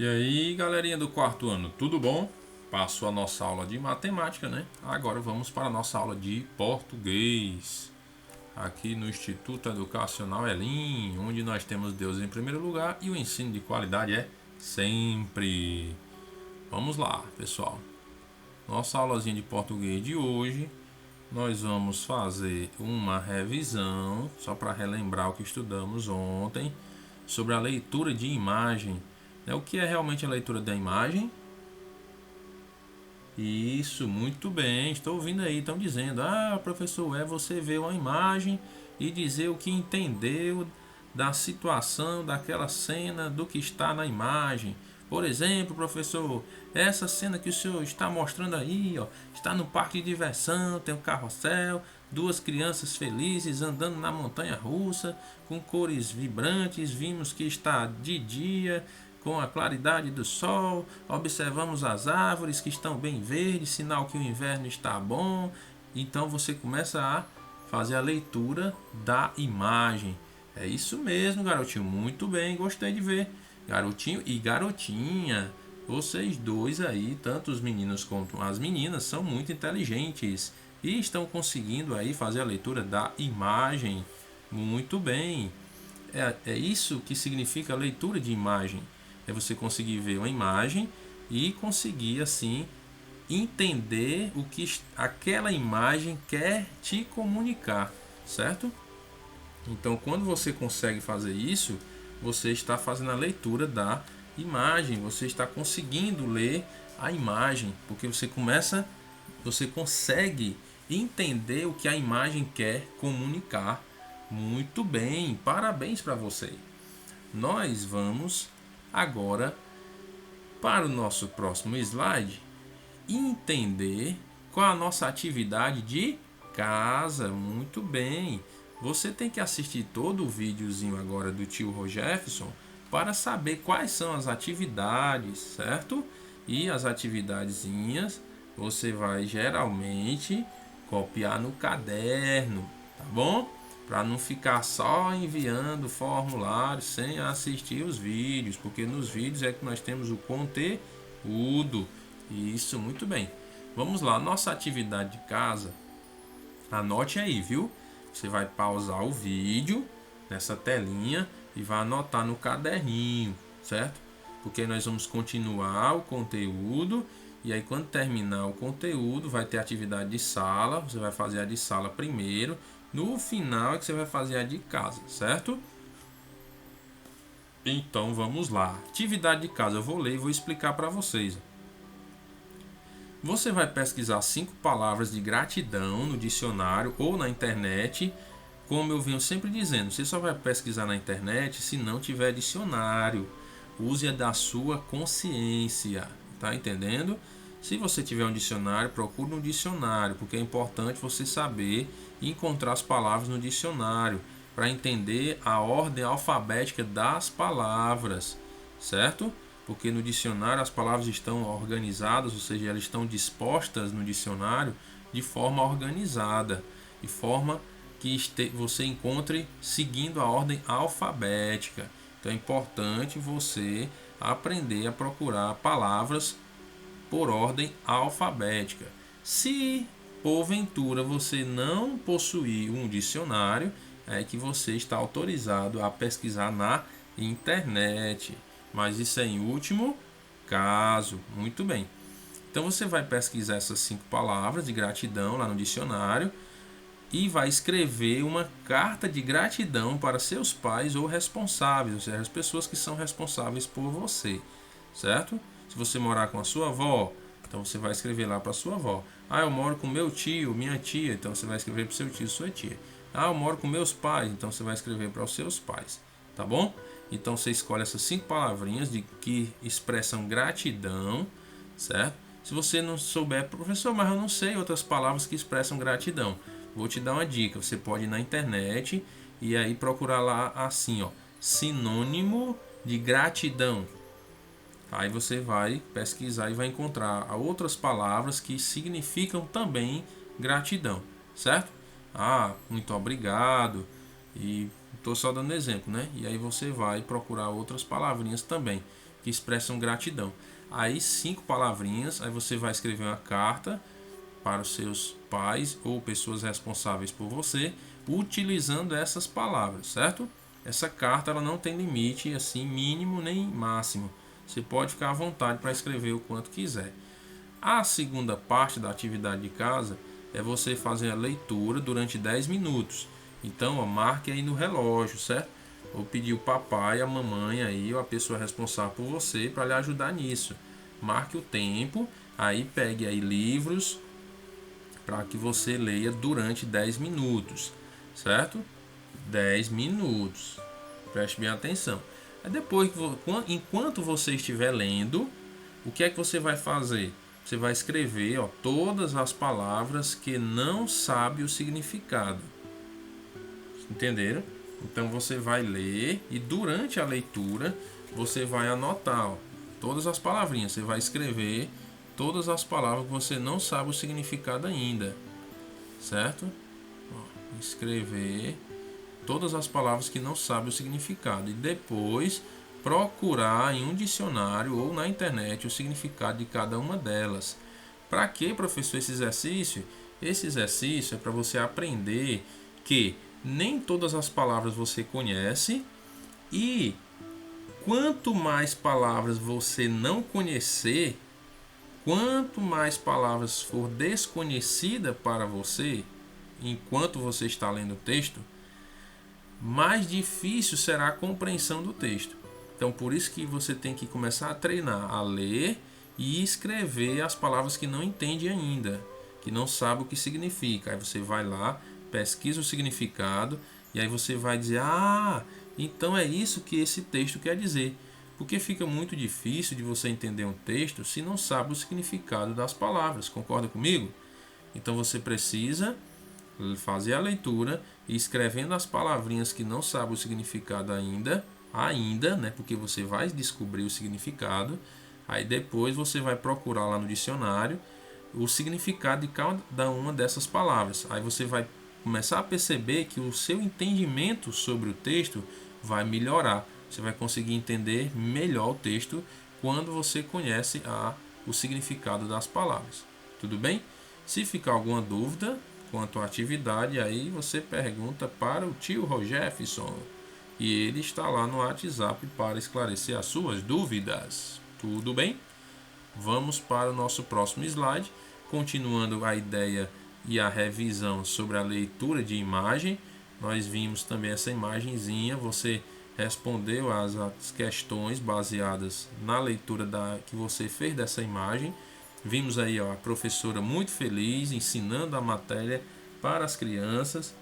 E aí, galerinha do quarto ano, tudo bom? Passou a nossa aula de matemática, né? Agora vamos para a nossa aula de português. Aqui no Instituto Educacional Elim, onde nós temos Deus em primeiro lugar e o ensino de qualidade é sempre. Vamos lá, pessoal. Nossa aulazinha de português de hoje, nós vamos fazer uma revisão, só para relembrar o que estudamos ontem, sobre a leitura de imagem. O que é realmente a leitura da imagem? Isso, muito bem, estou ouvindo aí, estão dizendo, professor, é você ver uma imagem e dizer o que entendeu da situação, daquela cena, do que está na imagem. Por exemplo, professor, essa cena que o senhor está mostrando aí, ó, está no parque de diversão, tem um carrossel, duas crianças felizes andando na montanha russa, com cores vibrantes, vimos que está de dia, com a claridade do sol, observamos as árvores que estão bem verdes, sinal que o inverno está bom. Então você começa a fazer a leitura da imagem. É isso mesmo, garotinho. Muito bem, gostei de ver. Garotinho e garotinha, vocês dois aí, tanto os meninos quanto as meninas, são muito inteligentes e estão conseguindo aí fazer a leitura da imagem. Muito bem. É isso que significa a leitura de imagem. É você conseguir ver uma imagem e conseguir assim entender o que aquela imagem quer te comunicar, certo? Então, quando você consegue fazer isso, você está fazendo a leitura da imagem, você está conseguindo ler a imagem, porque você consegue entender o que a imagem quer comunicar. Muito bem, parabéns para você. Nós vamos agora para o nosso próximo slide entender qual a nossa atividade de casa. Muito bem. Você tem que assistir todo o videozinho agora do tio Jefferson para saber quais são as atividades, certo? E as atividadezinhas você vai geralmente copiar no caderno, tá bom? Para não ficar só enviando formulários sem assistir os vídeos, porque nos vídeos é que nós temos o conteúdo. Isso, muito bem. Vamos lá, nossa atividade de casa. Anote aí, viu? Você vai pausar o vídeo nessa telinha e vai anotar no caderninho, certo? Porque nós vamos continuar o conteúdo e aí quando terminar o conteúdo vai ter atividade de sala. Você vai fazer a de sala primeiro. No final é que você vai fazer a de casa, certo? Então vamos lá. Atividade de casa eu vou ler e vou explicar para vocês. Você vai pesquisar 5 palavras de gratidão no dicionário ou na internet. Como eu venho sempre dizendo, você só vai pesquisar na internet se não tiver dicionário. Use a da sua consciência, tá entendendo? Se você tiver um dicionário, procure um dicionário, porque é importante você saber encontrar as palavras no dicionário para entender a ordem alfabética das palavras, certo? Porque no dicionário as palavras estão organizadas, ou seja, elas estão dispostas no dicionário de forma organizada, de forma que você encontre seguindo a ordem alfabética. Então é importante você aprender a procurar palavras por ordem alfabética. Se porventura você não possuir um dicionário, é que você está autorizado a pesquisar na internet. Mas isso é em último caso. Muito bem. Então você vai pesquisar essas 5 palavras de gratidão lá no dicionário e vai escrever uma carta de gratidão para seus pais ou responsáveis, ou seja, as pessoas que são responsáveis por você, certo? Se você morar com a sua avó, então você vai escrever lá para a sua avó. Eu moro com meu tio, minha tia, então você vai escrever para o seu tio, sua tia. Eu moro com meus pais, então você vai escrever para os seus pais, tá bom? Então você escolhe essas 5 palavrinhas que expressam gratidão, certo? Se você não souber, professor, mas eu não sei outras palavras que expressam gratidão. Vou te dar uma dica, você pode ir na internet e aí procurar lá assim, ó, sinônimo de gratidão. Aí você vai pesquisar e vai encontrar outras palavras que significam também gratidão, certo? Muito obrigado e Estou só dando exemplo, né? E aí você vai procurar outras palavrinhas também que expressam gratidão. Aí 5 palavrinhas, aí você vai escrever uma carta para os seus pais ou pessoas responsáveis por você, utilizando essas palavras, certo? Essa carta ela não tem limite assim mínimo nem máximo. Você pode ficar à vontade para escrever o quanto quiser. A segunda parte da atividade de casa é você fazer a leitura durante 10 minutos. Então, ó, marque aí no relógio, certo? Vou pedir o papai, a mamãe aí, ou a pessoa responsável por você para lhe ajudar nisso. Marque o tempo, aí pegue aí livros para que você leia durante 10 minutos, certo? 10 minutos. Preste bem atenção. Aí depois, enquanto você estiver lendo, o que é que você vai fazer? Você vai escrever, ó, todas as palavras que não sabe o significado. Entenderam? Então você vai ler e durante a leitura você vai anotar, ó, todas as palavrinhas. Você vai escrever todas as palavras que você não sabe o significado ainda, certo? Ó, escrever todas as palavras que não sabe o significado e depois procurar em um dicionário ou na internet o significado de cada uma delas. Para que, professor, esse exercício? Esse exercício é para você aprender que nem todas as palavras você conhece e quanto mais palavras você não conhecer, quanto mais palavras for desconhecida para você enquanto você está lendo o texto, mais difícil será a compreensão do texto. Então, por isso que você tem que começar a treinar, a ler e escrever as palavras que não entende ainda, que não sabe o que significa. Aí você vai lá, pesquisa o significado e aí você vai dizer: ah, então é isso que esse texto quer dizer. Porque fica muito difícil de você entender um texto se não sabe o significado das palavras. Concorda comigo? Então você precisa fazer a leitura e escrevendo as palavrinhas que não sabe o significado ainda, né? Porque você vai descobrir o significado. Aí depois você vai procurar lá no dicionário o significado de cada uma dessas palavras. Aí você vai começar a perceber que o seu entendimento sobre o texto vai melhorar. Você vai conseguir entender melhor o texto quando você conhece o significado das palavras. Tudo bem? Se ficar alguma dúvida quanto à atividade, aí você pergunta para o tio Jefferson e ele está lá no WhatsApp para esclarecer as suas dúvidas. Tudo bem? Vamos para o nosso próximo slide, continuando a ideia e a revisão sobre a leitura de imagem. Nós vimos também essa imagenzinha, você respondeu as questões baseadas na leitura que você fez dessa imagem. Vimos aí, ó, a professora muito feliz ensinando a matéria para as crianças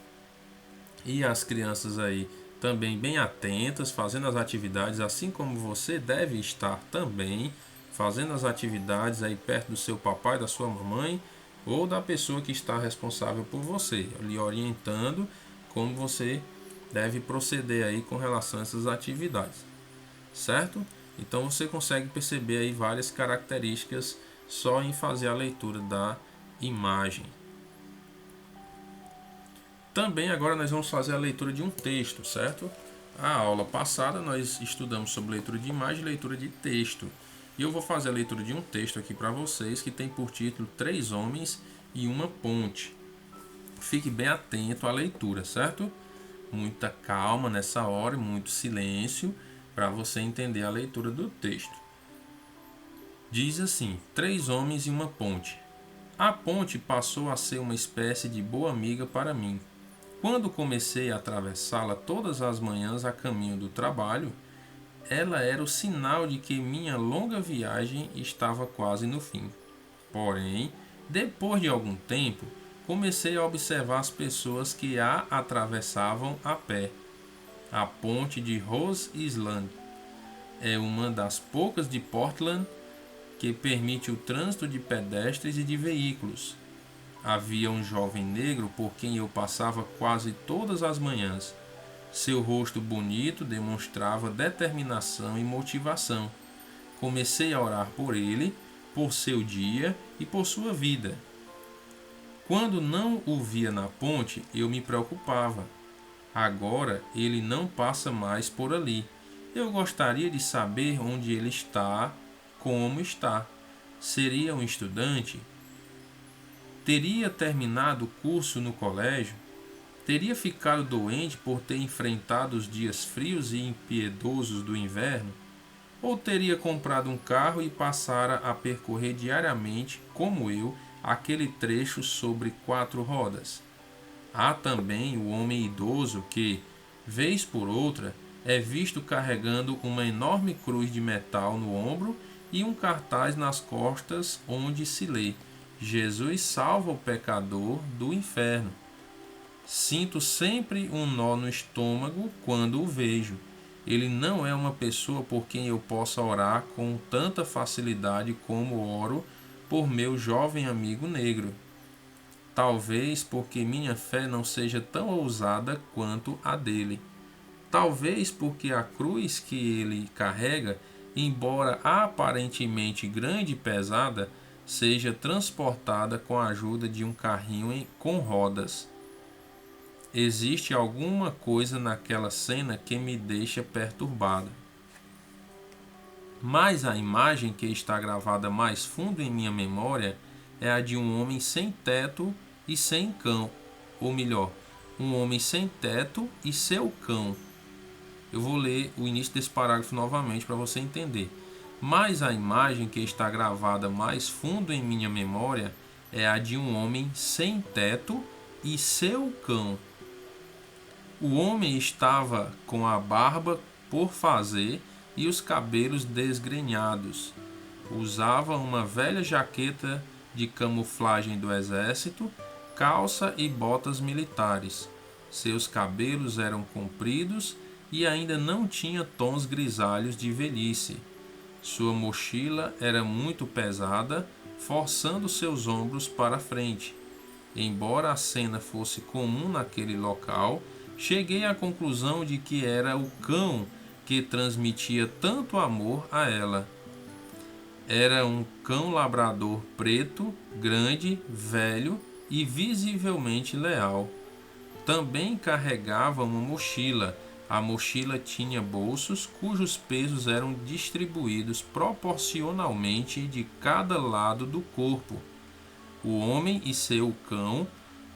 e as crianças aí também bem atentas, fazendo as atividades, assim como você deve estar também fazendo as atividades aí perto do seu papai, da sua mamãe ou da pessoa que está responsável por você, lhe orientando como você deve proceder aí com relação a essas atividades, certo? Então você consegue perceber aí várias características só em fazer a leitura da imagem. Também agora nós vamos fazer a leitura de um texto, certo? A aula passada nós estudamos sobre leitura de imagem e leitura de texto. E eu vou fazer a leitura de um texto aqui para vocês que tem por título Três Homens e uma Ponte. Fique bem atento à leitura, certo? Muita calma nessa hora, muito silêncio para você entender a leitura do texto. Diz assim: Três homens e uma ponte. A ponte passou a ser uma espécie de boa amiga para mim. Quando comecei a atravessá-la todas as manhãs a caminho do trabalho, ela era o sinal de que minha longa viagem estava quase no fim. Porém, depois de algum tempo, comecei a observar as pessoas que a atravessavam a pé. A ponte de Rose Island é uma das poucas de Portland que permite o trânsito de pedestres e de veículos. Havia um jovem negro por quem eu passava quase todas as manhãs. Seu rosto bonito demonstrava determinação e motivação. Comecei a orar por ele, por seu dia e por sua vida. Quando não o via na ponte, eu me preocupava. Agora ele não passa mais por ali. Eu gostaria de saber onde ele está, como está. Seria um estudante? Teria terminado o curso no colégio? Teria ficado doente por ter enfrentado os dias frios e impiedosos do inverno? Ou teria comprado um carro e passara a percorrer diariamente, como eu, aquele trecho sobre 4 rodas? Há também o homem idoso que, vez por outra, é visto carregando uma enorme cruz de metal no ombro e um cartaz nas costas onde se lê: Jesus salva o pecador do inferno. Sinto sempre um nó no estômago quando o vejo. Ele não é uma pessoa por quem eu possa orar com tanta facilidade como oro por meu jovem amigo negro. Talvez porque minha fé não seja tão ousada quanto a dele. Talvez porque a cruz que ele carrega, embora aparentemente grande e pesada, seja transportada com a ajuda de um carrinho com rodas. Existe alguma coisa naquela cena que me deixa perturbado. Mas a imagem que está gravada mais fundo em minha memória é a de um homem sem teto e sem cão. Ou melhor, um homem sem teto e seu cão. Eu vou ler o início desse parágrafo novamente para você entender. Mas a imagem que está gravada mais fundo em minha memória é a de um homem sem teto e seu cão. O homem estava com a barba por fazer e os cabelos desgrenhados. Usava uma velha jaqueta de camuflagem do exército, calça e botas militares. Seus cabelos eram compridos e ainda não tinha tons grisalhos de velhice. Sua mochila era muito pesada, forçando seus ombros para frente. Embora a cena fosse comum naquele local, cheguei à conclusão de que era o cão que transmitia tanto amor a ela. Era um cão labrador preto, grande, velho e visivelmente leal. Também carregava uma mochila. A mochila tinha bolsos cujos pesos eram distribuídos proporcionalmente de cada lado do corpo. O homem e seu cão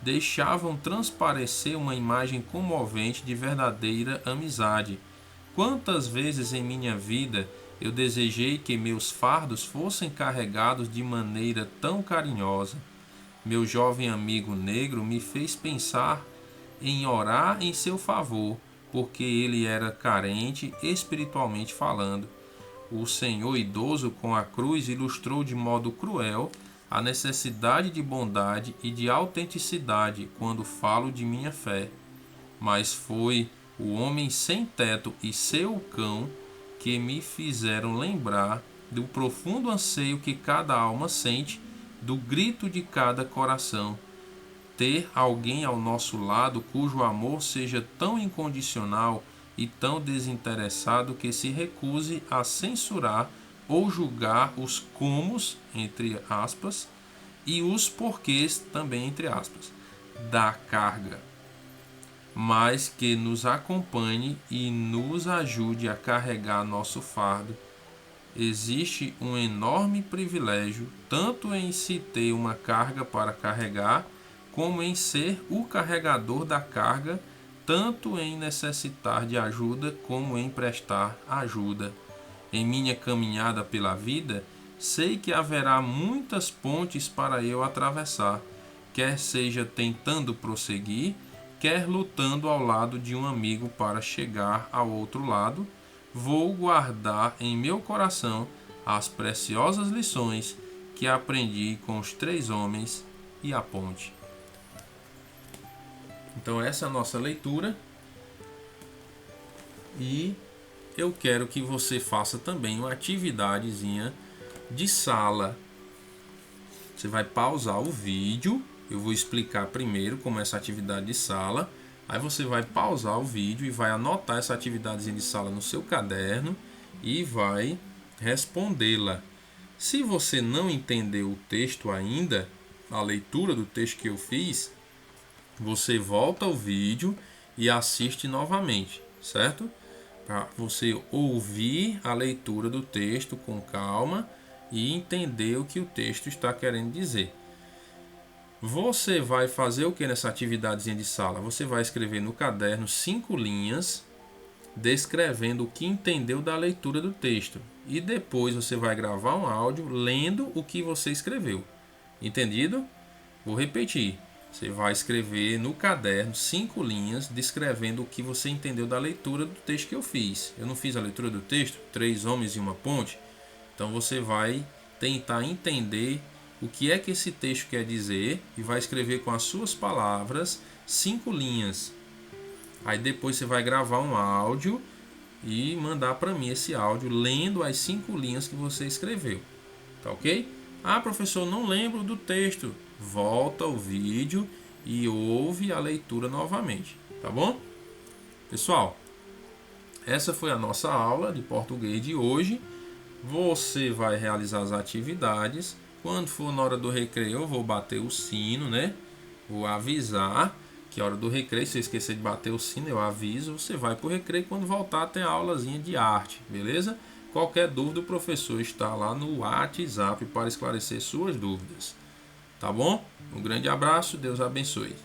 deixavam transparecer uma imagem comovente de verdadeira amizade. Quantas vezes em minha vida eu desejei que meus fardos fossem carregados de maneira tão carinhosa. Meu jovem amigo negro me fez pensar em orar em seu favor, porque ele era carente espiritualmente falando. O senhor idoso com a cruz ilustrou de modo cruel a necessidade de bondade e de autenticidade quando falo de minha fé. Mas foi o homem sem teto e seu cão que me fizeram lembrar do profundo anseio que cada alma sente, do grito de cada coração. Ter alguém ao nosso lado cujo amor seja tão incondicional e tão desinteressado que se recuse a censurar ou julgar os comos, entre aspas, e os porquês, também entre aspas, da carga, mas que nos acompanhe e nos ajude a carregar nosso fardo. Existe um enorme privilégio, tanto em se ter uma carga para carregar, como em ser o carregador da carga, tanto em necessitar de ajuda como em prestar ajuda. Em minha caminhada pela vida, sei que haverá muitas pontes para eu atravessar, quer seja tentando prosseguir, quer lutando ao lado de um amigo para chegar ao outro lado. Vou guardar em meu coração as preciosas lições que aprendi com os 3 homens e a ponte. Então essa é a nossa leitura e eu quero que você faça também uma atividadezinha de sala. Você vai pausar o vídeo, eu vou explicar primeiro como é essa atividade de sala. Aí você vai pausar o vídeo e vai anotar essa atividadezinha de sala no seu caderno e vai respondê-la. Se você não entendeu o texto ainda, a leitura do texto que eu fiz, você volta ao vídeo e assiste novamente, certo? Para você ouvir a leitura do texto com calma e entender o que o texto está querendo dizer. Você vai fazer o que nessa atividadezinha de sala? Você vai escrever no caderno 5 linhas descrevendo o que entendeu da leitura do texto. E depois você vai gravar um áudio lendo o que você escreveu. Entendido? Vou repetir. Você vai escrever no caderno 5 linhas descrevendo o que você entendeu da leitura do texto que eu fiz. Eu não fiz a leitura do texto, 3 homens e uma ponte. Então você vai tentar entender o que é que esse texto quer dizer e vai escrever com as suas palavras 5 linhas. Aí depois você vai gravar um áudio e mandar para mim esse áudio lendo as 5 linhas que você escreveu. Tá ok? Ah, professor, não lembro do texto. Volta ao vídeo e ouve a leitura novamente. Tá bom? Pessoal, essa foi a nossa aula de português de hoje. Você vai realizar as atividades. Quando for na hora do recreio, eu vou bater o sino, né? Vou avisar que é hora do recreio. Se eu esquecer de bater o sino, eu aviso. Você vai para o recreio. Quando voltar, tem a aulazinha de arte, beleza? Qualquer dúvida, o professor está lá no WhatsApp para esclarecer suas dúvidas. Tá bom? Um grande abraço. Deus abençoe.